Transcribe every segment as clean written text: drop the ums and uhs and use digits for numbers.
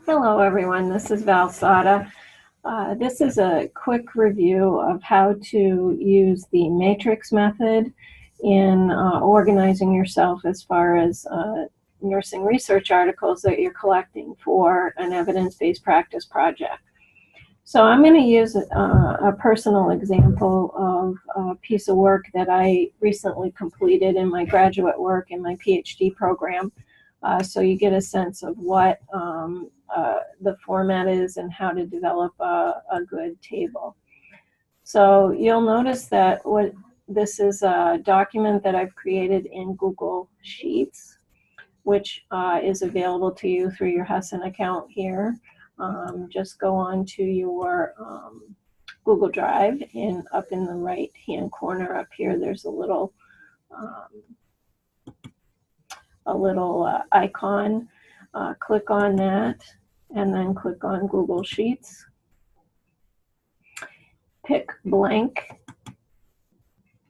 Hello everyone, this is Val Sada. This is a quick review of how to use the matrix method in organizing yourself as far as nursing research articles that you're collecting for an evidence-based practice project. So I'm going to use a personal example of a piece of work that I recently completed in my graduate work in my PhD program. So you get a sense of what the format is and how to develop a good table. So you'll notice that this is a document that I've created in Google Sheets, which is available to you through your Husson account here. Just go on to your Google Drive, and up in the right hand corner up here there's a little icon. Click on that and then click on Google Sheets. Pick blank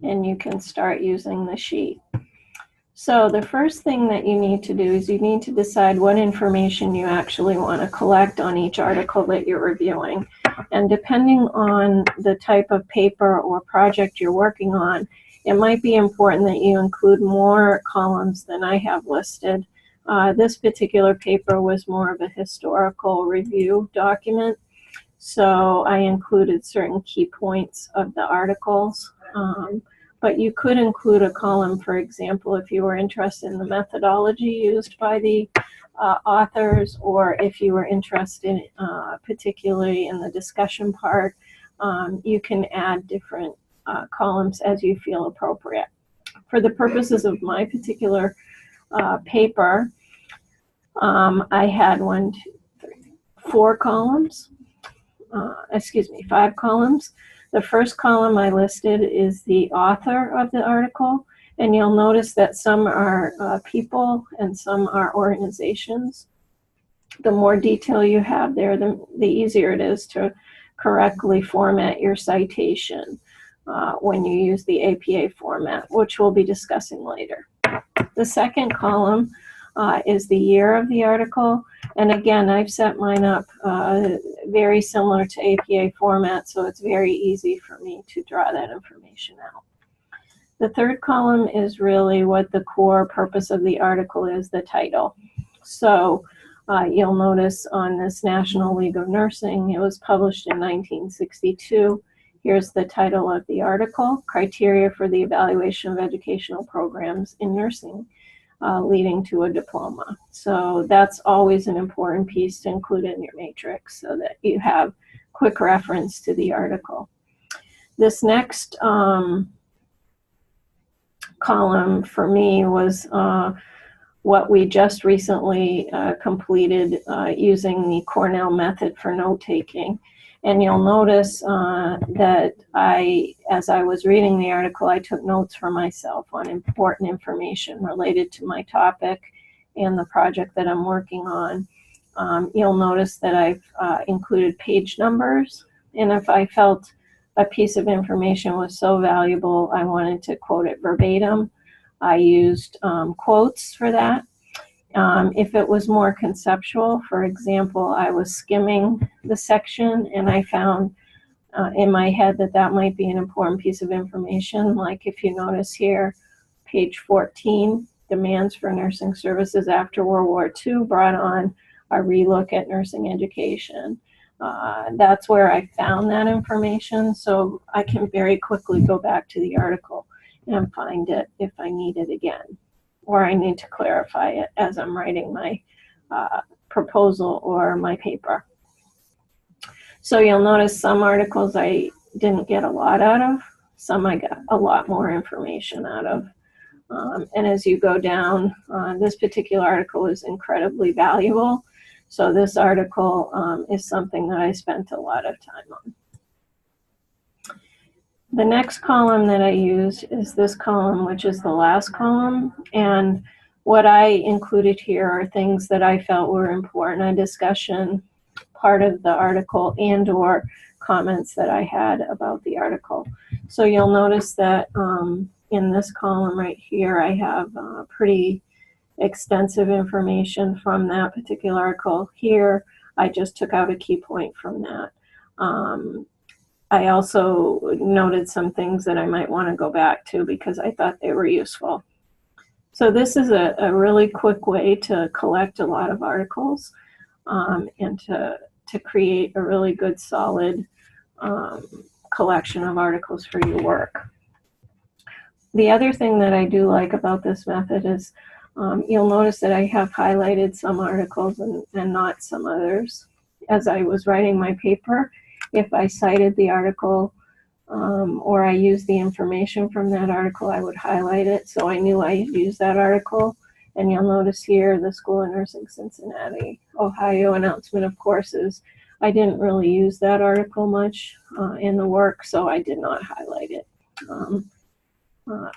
and you can start using the sheet. So the first thing that you need to do is you need to decide what information you actually want to collect on each article that you're reviewing. And depending on the type of paper or project you're working on, it might be important that you include more columns than I have listed. This particular paper was more of a historical review document, so I included certain key points of the articles. But you could include a column, for example, if you were interested in the methodology used by the authors, or if you were interested particularly in the discussion part. You can add different columns as you feel appropriate. For the purposes of my particular paper, I had 5 columns. The first column I listed is the author of the article, and you'll notice that some are people and some are organizations. The more detail you have there, the easier it is to correctly format your citation when you use the APA format, which we'll be discussing later. The second column is the year of the article, and again, I've set mine up very similar to APA format, so it's very easy for me to draw that information out. The third column is really what the core purpose of the article is, the title. So you'll notice on this National League of Nursing, it was published in 1962. Here's the title of the article: Criteria for the Evaluation of Educational Programs in Nursing leading to a diploma. So that's always an important piece to include in your matrix so that you have quick reference to the article. This next column for me was what we just recently completed using the Cornell method for note-taking. And you'll notice that as I was reading the article, I took notes for myself on important information related to my topic and the project that I'm working on. You'll notice that I've included page numbers, and if I felt a piece of information was so valuable I wanted to quote it verbatim, I used quotes for that. If it was more conceptual, for example, I was skimming the section and I found in my head that that might be an important piece of information. Like if you notice here, page 14, demands for nursing services after World War II brought on a relook at nursing education. That's where I found that information, so I can very quickly go back to the article and find it if I need it again, or I need to clarify it as I'm writing my proposal or my paper. So you'll notice some articles I didn't get a lot out of, some I got a lot more information out of. And as you go down, this particular article is incredibly valuable. So this article is something that I spent a lot of time on. The next column that I used is this column, which is the last column. And what I included here are things that I felt were important, a discussion, part of the article, and or comments that I had about the article. So you'll notice that in this column right here, I have pretty extensive information from that particular article. Here, I just took out a key point from that. I also noted some things that I might want to go back to because I thought they were useful. So this is a really quick way to collect a lot of articles and to create a really good, solid collection of articles for your work. The other thing that I do like about this method is you'll notice that I have highlighted some articles and not some others. As I was writing my paper, if I cited the article or I used the information from that article, I would highlight it so I knew I used that article. And you'll notice here the School of Nursing Cincinnati, Ohio announcement of courses. I didn't really use that article much in the work, so I did not highlight it.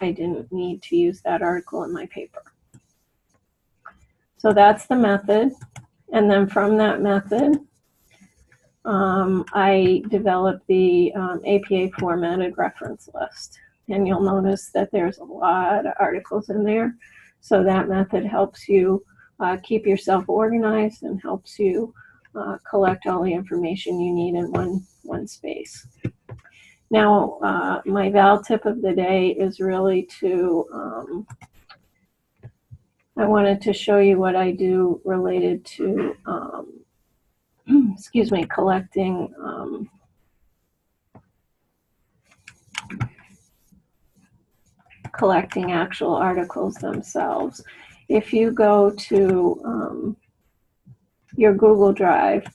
I didn't need to use that article in my paper. So that's the method. And then from that method, I developed the APA formatted reference list. And you'll notice that there's a lot of articles in there. So that method helps you keep yourself organized and helps you collect all the information you need in one space. Now, my Val tip of the day is really to, I wanted to show you what I do related to, excuse me, collecting actual articles themselves. If you go to your Google Drive,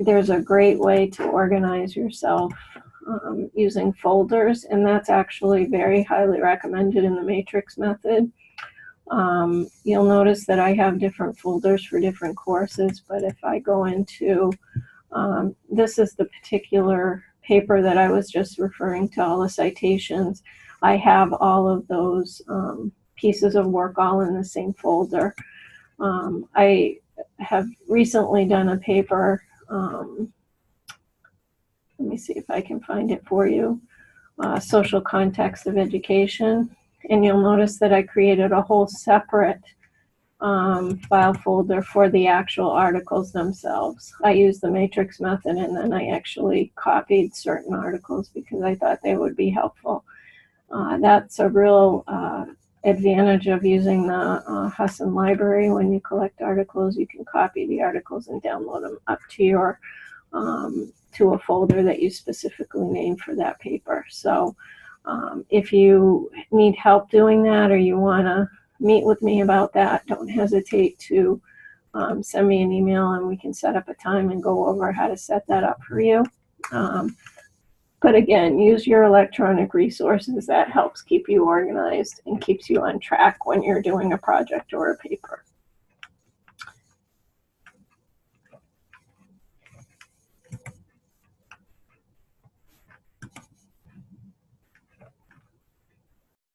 there's a great way to organize yourself using folders, and that's actually very highly recommended in the Matrix method. You'll notice that I have different folders for different courses, but if I go into, this is the particular paper that I was just referring to, all the citations. I have all of those pieces of work all in the same folder. I have recently done a paper, let me see if I can find it for you, Social Context of Education. And you'll notice that I created a whole separate file folder for the actual articles themselves. I used the Matrix method, and then I actually copied certain articles because I thought they would be helpful. That's a real advantage of using the Husson library. When you collect articles, you can copy the articles and download them up to your to a folder that you specifically named for that paper. So if you need help doing that, or you want to meet with me about that, don't hesitate to send me an email and we can set up a time and go over how to set that up for you. But again, use your electronic resources. That helps keep you organized and keeps you on track when you're doing a project or a paper.